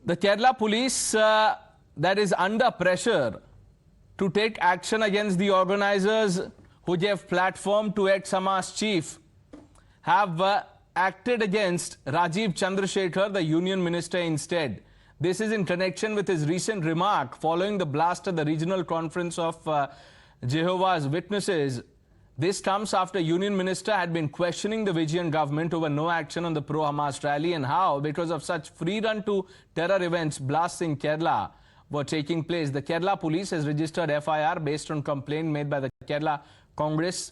The Kerala police that is under pressure to take action against the organizers who gave platform to ex-Hamas chief have acted against Rajeev Chandrasekhar, the union minister, instead. This is in connection with his recent remark following the blast at the regional conference of Jehovah's Witnesses. This comes after union minister had been questioning the Vijayan government over no action on the pro-Hamas rally and how, because of such free run to terror events, blasts in Kerala were taking place. The Kerala police has registered FIR based on complaint made by the Kerala Congress.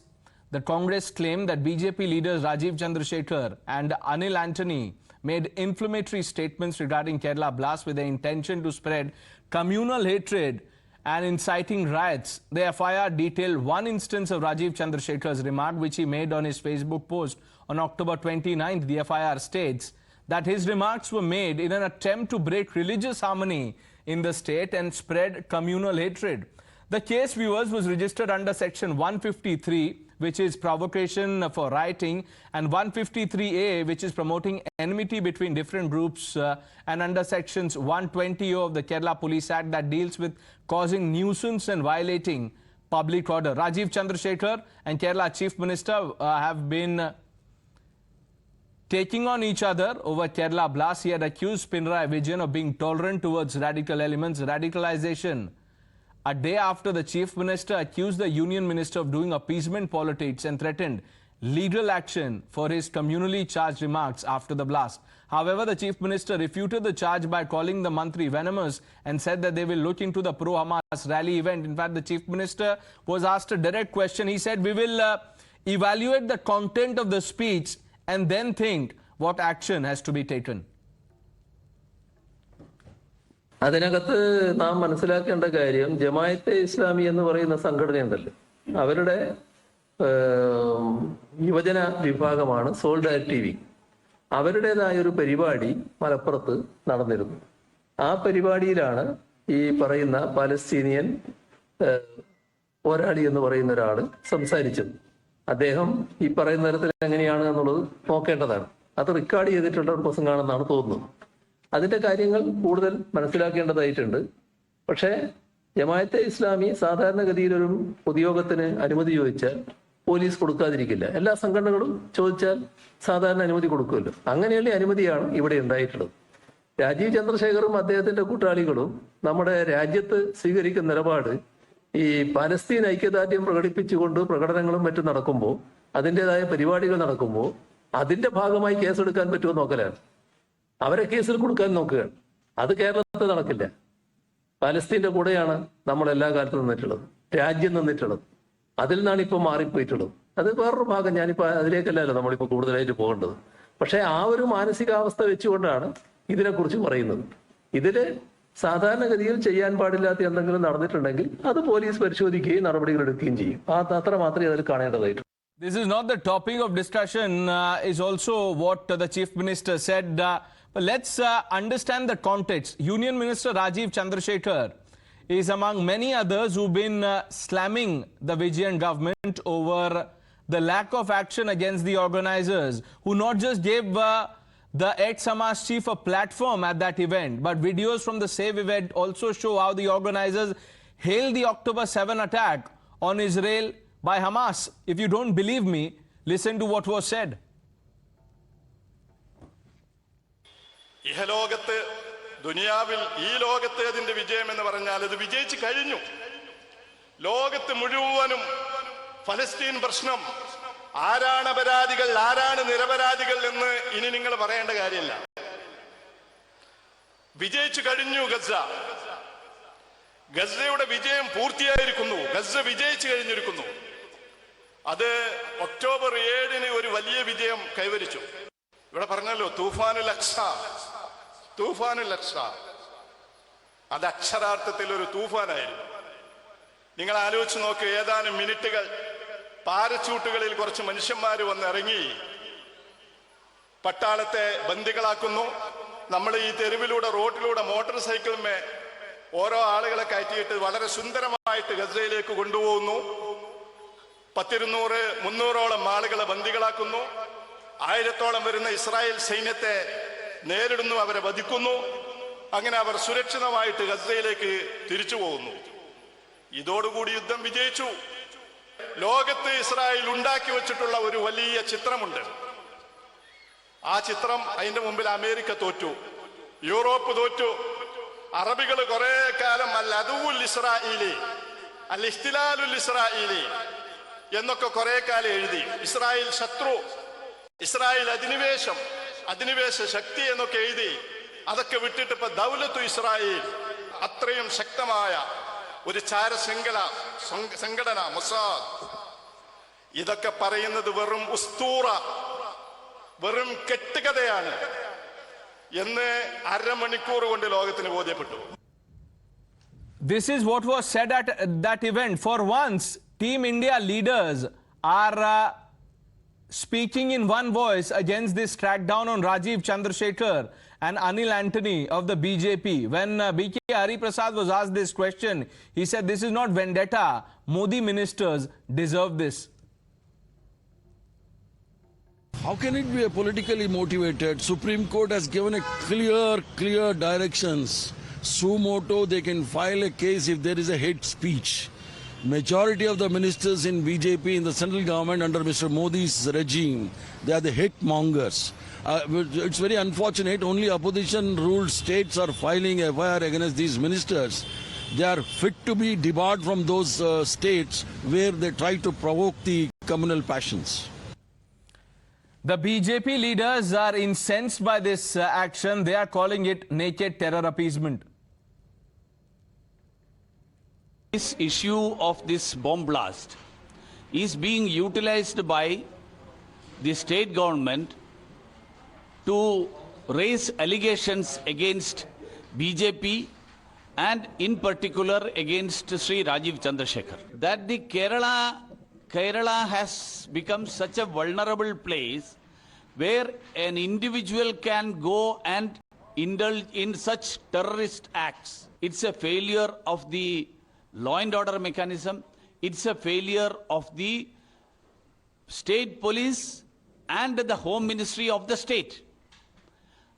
The Congress claimed that BJP leaders Rajeev Chandrasekhar and Anil Antony made inflammatory statements regarding Kerala blast with the intention to spread communal hatred and inciting riots. The FIR detailed one instance of Rajeev Chandrasekhar's remark which he made on his Facebook post on October 29th. The FIR states that his remarks were made in an attempt to break religious harmony in the state and spread communal hatred. The case, viewers, was registered under section 153, which is provocation for rioting, and 153A, which is promoting enmity between different groups, and under sections 120 of the Kerala Police Act that deals with causing nuisance and violating public order. Rajeev Chandrasekhar and Kerala Chief Minister have been taking on each other over Kerala blast. He had accused Pinarayi Vijayan of being tolerant towards radical elements, radicalization. A day after, the Chief Minister accused the Union Minister of doing appeasement politics and threatened legal action for his communally charged remarks after the blast. However, the Chief Minister refuted the charge by calling the Mantri venomous and said that they will look into the pro-Hamas rally event. In fact, the Chief Minister was asked a direct question. He said, "We will evaluate the content of the speech and then think what action has to be taken." അതിനകത്ത് നാം മനസ്സിലാക്കേണ്ട കാര്യം, ജമാഅത്തെ ഇസ്ലാമി എന്ന് പറയുന്ന സംഘടനയുണ്ടല്ലോ, അവരുടെ യുവജന വിഭാഗമാണ് solidarity wing. അവരുടേതായ ഒരു പരിപാടി മലപ്പുറത്ത് നടന്നിരുന്നു. ആ പരിപാടിയിലാണ് ഈ പറയുന്ന പാലസ്തീനിയൻ പോരാളി എന്ന് പറയുന്ന ഒരാൾ സംസാരിച്ചത്. അദ്ദേഹം ഈ പറയുന്ന തരത്തിൽ എങ്ങനെയാണ് എന്നുള്ളത് നോക്കേണ്ടതാണ്. അത് റെക്കോർഡ് ചെയ്തിട്ടുള്ള ഒരു പ്രസംഗമാണെന്നാണ് തോന്നുന്നത്. അതിന്റെ കാര്യങ്ങൾ കൂടുതൽ മനസ്സിലാക്കേണ്ടതായിട്ടുണ്ട്. പക്ഷേ ജമാഅത്തെ ഇസ്ലാമി സാധാരണഗതിയിൽ ഒരു പൊതുയോഗത്തിന് അനുമതി ചോദിച്ചാൽ പോലീസ് കൊടുക്കാതിരിക്കില്ല. എല്ലാ സംഘടനകളും ചോദിച്ചാൽ സാധാരണ അനുമതി കൊടുക്കുമല്ലോ. അങ്ങനെയുള്ള അനുമതിയാണ് ഇവിടെ ഉണ്ടായിട്ടുള്ളത്. രാജീവ് ചന്ദ്രശേഖറും അദ്ദേഹത്തിന്റെ കൂട്ടാളികളും നമ്മുടെ രാജ്യത്ത് സ്വീകരിക്കുന്ന നിലപാട് ഈ പാലസ്തീൻ ഐക്യദാർഢ്യം പ്രകടിപ്പിച്ചുകൊണ്ട് പ്രകടനങ്ങളും മറ്റും നടക്കുമ്പോൾ, അതിൻ്റെതായ പരിപാടികൾ നടക്കുമ്പോൾ അതിന്റെ ഭാഗമായി കേസെടുക്കാൻ പറ്റുമോ നോക്കലാണ്. അവരെ കേസിൽ കൊടുക്കാൻ നോക്കുകയാണ്. അത് കേരളത്തിൽ നടക്കില്ല. പാലസ്തീന്റെ കൂടെയാണ് നമ്മൾ എല്ലാ കാലത്തും നിന്നിട്ടുള്ളത്, രാജ്യം നിന്നിട്ടുള്ളത്. അതിൽ നിന്നാണ് ഇപ്പൊ മാറിപ്പോയിട്ടുള്ളത്. അത് വേറൊരു ഭാഗം. ഞാനിപ്പോ അതിലേക്കല്ലല്ലോ നമ്മളിപ്പോ കൂടുതലായിട്ട് പോകേണ്ടത്. പക്ഷെ ആ ഒരു മാനസികാവസ്ഥ വെച്ചുകൊണ്ടാണ് ഇതിനെക്കുറിച്ച് പറയുന്നത്. ഇതില് സാധാരണഗതിയിൽ ചെയ്യാൻ പാടില്ലാത്ത എന്തെങ്കിലും നടന്നിട്ടുണ്ടെങ്കിൽ അത് പോലീസ് പരിശോധിക്കുകയും നടപടികൾ എടുക്കുകയും ചെയ്യും. അത്ര മാത്രമേ അതിൽ കാണേണ്ടതായിട്ടുള്ളൂ. This is not the topic of discussion, is also what the Chief Minister said. But let's understand the context. Union Minister Rajeev Chandrasekhar is among many others who've been slamming the Vijayan government over the lack of action against the organizers, who not just gave the ex-Hamas chief a platform at that event, but videos from the same event also show how the organizers hailed the October 7 attack on Israel by Hamas. If you don't believe me, listen to what was said. ഇഹലോകത്ത്, ദുനിയാവിൽ ഈ ലോകത്തെ അതിന്റെ വിജയം എന്ന് പറഞ്ഞാൽ അത് വിജയിച്ചു കഴിഞ്ഞു. ലോകത്ത് മുഴുവനും ഫലസ്തീൻ പ്രശ്നം, ആരാണ് അപരാധികൾ ആരാണ് നിരപരാധികൾ എന്ന് ഇനി നിങ്ങൾ പറയേണ്ട കാര്യമില്ല. വിജയിച്ചു കഴിഞ്ഞു. ഗസയുടെ വിജയം പൂർത്തിയായിരിക്കുന്നു. ഗസ വിജയിച്ചു കഴിഞ്ഞിരിക്കുന്നു. അത് ഒക്ടോബർ 7 ഒരു വലിയ വിജയം കൈവരിച്ചു. ഇവിടെ പറഞ്ഞല്ലോ തൂഫാനുൽ അഖ്സ. അത് അക്ഷരാർത്ഥത്തിൽ ഒരു തൂഫാനായിരുന്നു. നിങ്ങൾ ആലോചിച്ച് നോക്ക്. ഏതാനും മിനിറ്റുകൾ പാരച്യൂട്ടുകളിൽ കുറച്ച് മനുഷ്യന്മാർ വന്നിറങ്ങി പട്ടാളത്തെ ബന്ദികളാക്കുന്നു. നമ്മൾ ഈ തെരുവിലൂടെ, റോഡിലൂടെ, മോട്ടോർ സൈക്കിളിന്മേ ഓരോ ആളുകളെ കയറ്റിയിട്ട് വളരെ സുന്ദരമായിട്ട് ഗസയിലേക്ക് കൊണ്ടുപോകുന്നു. 200-300ഓളം ആളുകളെ ബന്ദികളാക്കുന്നു. 1000ഓളം വരുന്ന ഇസ്രായേൽ സൈന്യത്തെ നേരിടുന്നു, അവരെ വധിക്കുന്നു. അങ്ങനെ അവർ സുരക്ഷിതമായിട്ട് ഗസയിലേക്ക് തിരിച്ചു പോകുന്നു. ഇതോടുകൂടി യുദ്ധം വിജയിച്ചു. ലോകത്ത് ഇസ്രായേൽ ഉണ്ടാക്കി വെച്ചിട്ടുള്ള ഒരു വലിയ ചിത്രമുണ്ട്. ആ ചിത്രം, അതിന്റെ മുമ്പിൽ അമേരിക്ക തോറ്റു, യൂറോപ്പ് തോറ്റു, അറബികൾ കുറെ കാലം അൽ അദുവുൽ ഇസ്രായേലി, അൽ ഇഖ്തിലാലുൽ ഇസ്രായേലി എന്നൊക്കെ കുറെ കാലം എഴുതി. ഇസ്രായേൽ ശത്രു, ഇസ്രായേൽ അധിനിവേശ ശക്തി എന്നൊക്കെ എഴുതി. അതൊക്കെ വിട്ടിട്ട് ഇപ്പൊ ദൗലത്തു ഇസ്രായേൽ, അത്രയും ശക്തമായ ഒരു സംഘടന മൊസാദ്. ഇതൊക്കെ പറയുന്നത് വെറും ഉസ്തൂറ, വെറും കെട്ടുകഥയാണ് എന്ന് അരമണിക്കൂർ കൊണ്ട് ലോകത്തിന് ബോധ്യപ്പെട്ടു. This is what was said at that event. For once, Team India leaders are speaking in one voice against this crackdown on Rajeev Chandrasekhar and Anil Antony of the BJP. When B.K. Hariprasad was asked this question, he said, this is not vendetta. Modi ministers deserve this. How can it be a politically motivated? Supreme Court has given a clear directions. Suo motu, they can file a case if there is a hate speech. Majority of the ministers in BJP in the central government under Mr. Modi's regime, they are the hate mongers. It's very unfortunate. Only opposition ruled states are filing a FIR against these ministers. They are fit to be debarred from those states where they try to provoke the communal passions. The BJP leaders are incensed by this action. They are calling it naked terror appeasement. This issue of this bomb blast is being utilized by the state government to raise allegations against BJP and in particular against Sri Rajeev Chandrashekhar. That the Kerala has become such a vulnerable place where an individual can go and indulge in such terrorist acts. It's a failure of the law and order mechanism. It's a failure of the state police and the home ministry of the state.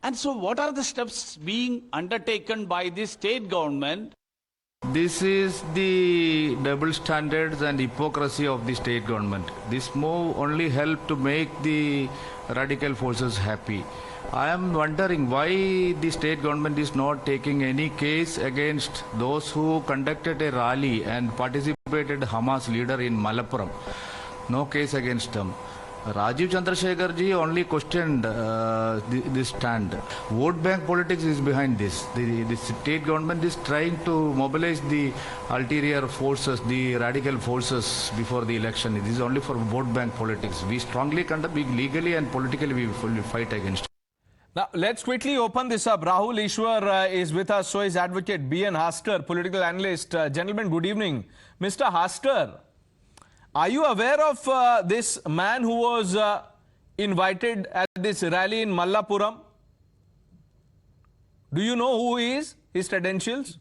And so what are the steps being undertaken by the state government? This is the double standards and hypocrisy of the state government. This move only helped to make the radical forces happy. I am wondering why the state government is not taking any case against those who conducted a rally and participated Hamas leader in Malappuram. No case against them. Rajeev Chandrasekhar ji only questioned this stand. Vote bank politics is behind this. The state government is trying to mobilize the ulterior forces, the radical forces before the election. This is only for vote bank politics. We strongly condemn, legally and politically we will fight against it. Now, let's quickly open this up. Rahul Ishwar is with us, so is advocate B.N. Haskar, political analyst. Gentlemen, good evening. Mr. Haskar, are you aware of this man who was invited at this rally in Mallappuram? Do you know who he is, his credentials?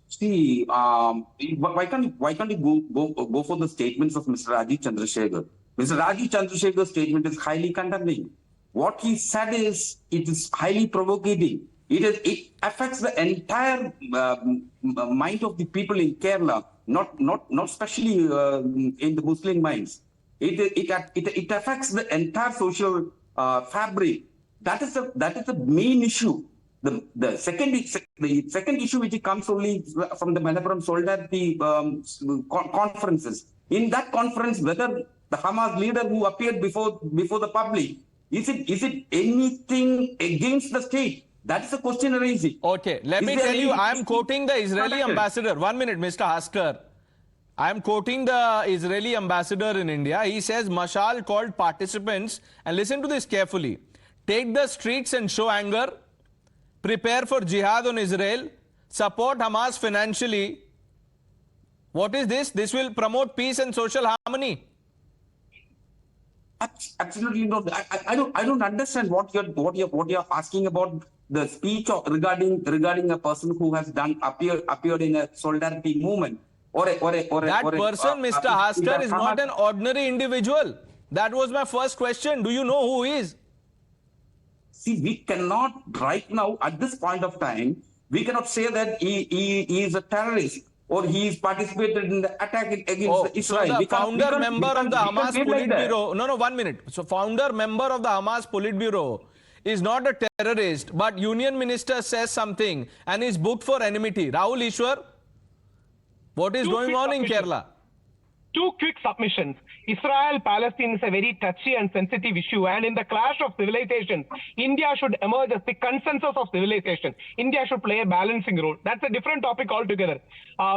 See, why can't you go for the statements of Mr. Rajeev Chandrasekhar? Mr. Rajeev Chandrasekhar's statement is highly condemning. What he said it is highly provocative. It affects the entire mind of the people in Kerala, not especially in the Muslim minds. It affects the entire social fabric. That is the main issue. The second issue which comes only from the Malappuram Solidarity conferences. In that conference, whether the Hamas leader who appeared before the public, is it anything against the state? That is the question raising. Okay, let me tell you, I am quoting the Israeli ambassador. 1 minute, Mr. Haskar. I am quoting the Israeli ambassador in India. He says, Mashal called participants, and listen to this carefully, take the streets and show anger, prepare for jihad on Israel, support Hamas financially. What is this? This will promote peace and social harmony. Absolutely not. I don't understand what you're asking about the speech regarding a person who has appeared in a solidarity movement That person, Mr. Haskar, is not an ordinary individual. That was my first question. Do you know who he is? See, we cannot right now, at this point of time, we cannot say that he is a terrorist or he is participated in the attack against Israel. So the We can't- we founder can't- member we of can't- the we can't Hamas claim like that. Politburo, no, 1 minute. So founder member of the Hamas Politburo is not a terrorist, but union minister says something and is booked for enmity. Rahul Ishwar, what is going on in Kerala? Two quick submissions. Israel-Palestine is a very touchy and sensitive issue, and in the clash of civilizations, India should emerge as the consensus of civilization. India should play a balancing role. That's a different topic altogether.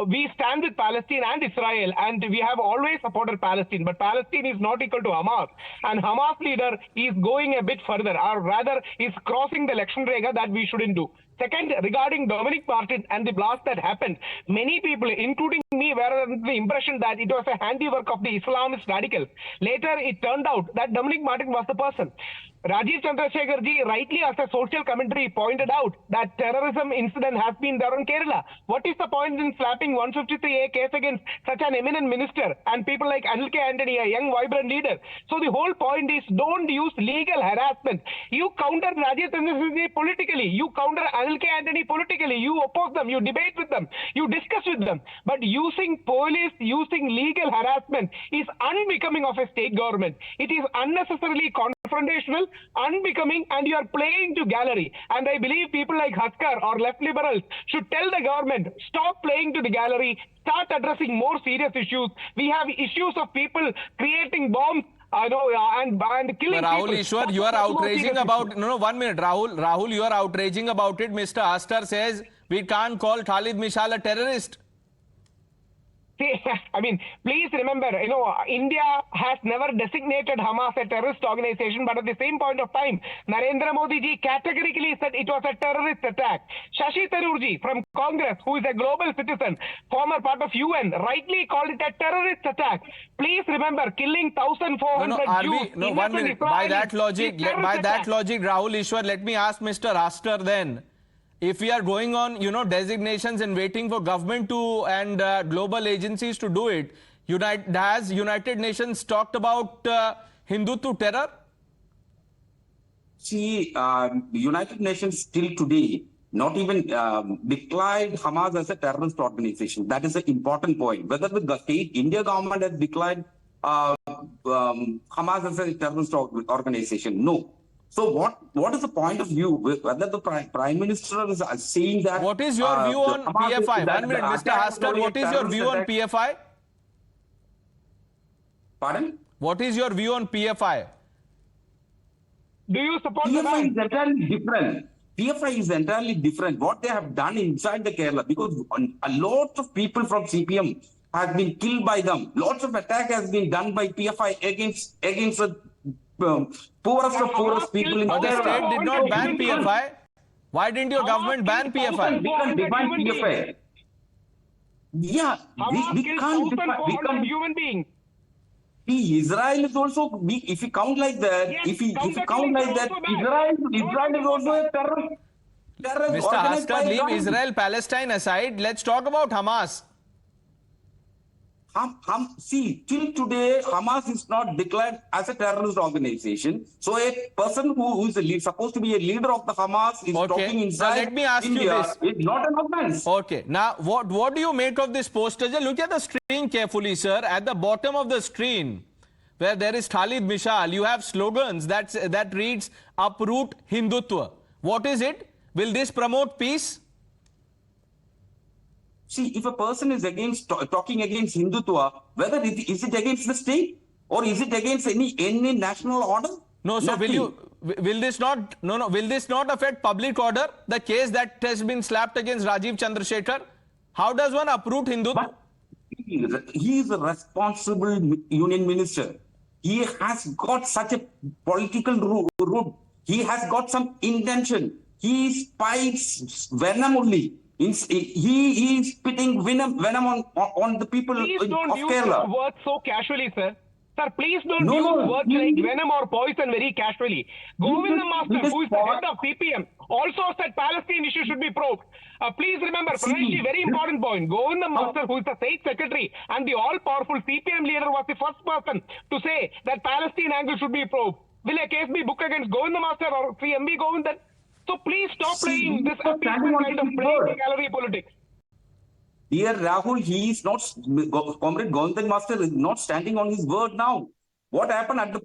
We stand with Palestine and Israel, and we have always supported Palestine, but Palestine is not equal to Hamas, and Hamas leader is going a bit further, or rather is crossing the election rega that we shouldn't do. Second, regarding Dominic Martin and the blast that happened, many people, including me, were under the impression that it was a handiwork of the Islamist radicals. Later, it turned out that Dominic Martin was the person. Rajeev Chandrasekhar ji, rightly as a social commentary, pointed out that terrorism incident has been there in Kerala. What is the point in slapping 153A case against such an eminent minister and people like Anil K. Antony, a young, vibrant leader? So the whole point is, don't use legal harassment. You counter Rajeev Chandrasekhar politically. You counter Anil K. Antony politically. You oppose them. You debate with them. You discuss with them. But using police, using legal harassment is unbecoming of a state government. It is unnecessarily confrontational, unbecoming, and you are playing to gallery. And I believe people like Haskar or left liberals should tell the government, stop playing to the gallery, start addressing more serious issues. We have issues of people creating bombs, and killing Rahul people. Ishwar, you are outraging about, no, 1 minute, Rahul, you are outraging about it. Mr. Astar says we can't call Khalid Mishal a terrorist. See, I mean, please remember, India has never designated Hamas a terrorist organization, but at the same point of time, Narendra Modi ji categorically said it was a terrorist attack. Shashi Tharoor ji from Congress, who is a global citizen, former part of UN, rightly called it a terrorist attack. Please remember, killing 1,400 Jews. No, 1 minute. By that logic, Rahul Ishwar, let me ask Mr. Astar then. If we are going on, designations and waiting for government to and global agencies to do it, has United Nations talked about Hindutva terror? See, United Nations still today not even declared Hamas as a terrorist organization. That is an important point. Whether the state India government has declared Hamas as a terrorist organization, no. So what is the point of view? Whether the Prime Minister is saying that... What is your view on PFI? 1 minute, Mr. Astar, what is your view on PFI? Pardon? What is your view on PFI? Do you support the PFI ban? is entirely different. PFI is entirely different. What they have done inside the Kerala, because a lot of people from CPM have been killed by them. Lots of attack has been done by PFI against the poorest of poorest people in But the Kerala. state did not ban PFI. Why didn't your government ban PFI? We can't define PFI. Yeah, we can't define. Human beings. Israel is also, if you count like that, Yes, if you count like that, Israel is also a terrorist. Mr. Astar, leave Israel, Palestine aside. Let's talk about Hamas. See, till today, Hamas is not declared as a terrorist organization. So a person who is supposed to be a leader of the Hamas is talking inside now let me ask India. you this. It's not an offense. Okay. Now, what do you make of this poster? Just look at the screen carefully, sir. At the bottom of the screen, where there is Khalid Mishal, you have slogans that reads, uproot Hindutva. What is it? Will this promote peace? See, if a person is talking against Hindutva, whether is it against the state or is it against any national order? No, so will this not affect public order? The case that has been slapped against Rajeev Chandrasekhar? How does one uproot Hindutva? But he is a responsible union minister. He has got such a political route. He has got some intention. He spies venom only. He is spitting venom on the people Please of don't use Kerala. words so casually, sir. Sir, please don't use words like venom or poison very casually. Govinda Master, who is the head of CPM, also said Palestine issue should be probed. Please remember, Pranesh, very important point. Govinda Master, who is the state secretary and the all-powerful CPM leader, was the first person to say that Palestine angle should be probed. Will a case be booked against Govinda Master or CMB Govindan? So please stop playing this not standing appeasement on kind of his playing word. the gallery politics. Dear Rahul, he is not, Comrade Govindan Master is not standing on his word now. What happened at the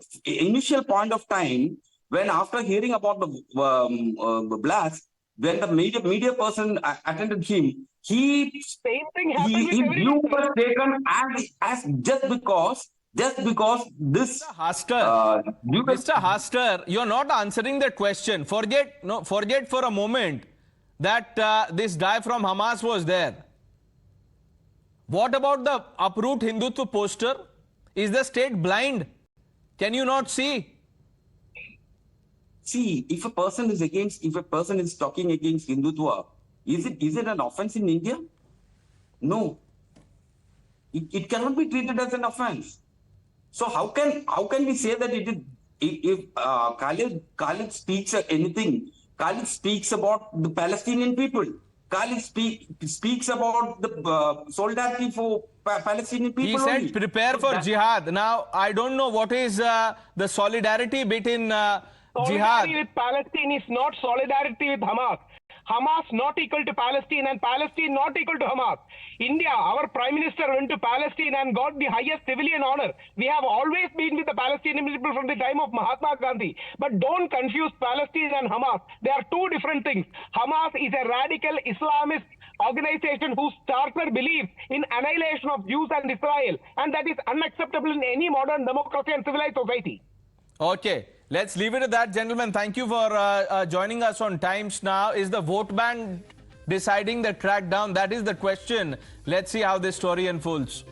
initial point of time, when after hearing about the blast, when the media person attended him, Same thing happened with his view everyone. was taken as just because this Mr. Haster, you're not answering the question. Forget for a moment that this guy from Hamas was there. What about the uproot Hindutva poster? Is the state blind? Can you not see? See, if a person is talking against Hindutva, is it an offense in India? No. It cannot be treated as an offense. So how can we say that it is if Khalid speaks anything? Khalid speaks about the Palestinian people. Khalid speaks about the solidarity for Palestinian people. He said only. prepare for jihad. Now, I don't know what is the solidarity bit in jihad. Solidarity with Palestine is not solidarity with Hamas. Hamas not equal to Palestine and Palestine not equal to Hamas. India, our Prime Minister went to Palestine and got the highest civilian honor. We have always been with the Palestinian people from the time of Mahatma Gandhi. But don't confuse Palestine and Hamas. They are two different things. Hamas is a radical Islamist organization whose charter believes in annihilation of Jews and Israel. And that is unacceptable in any modern democracy and civilized society. Okay, let's leave it at that, gentlemen. Thank you for joining us on Times Now. Is the vote ban deciding the crackdown? That is the question. Let's see how this story unfolds.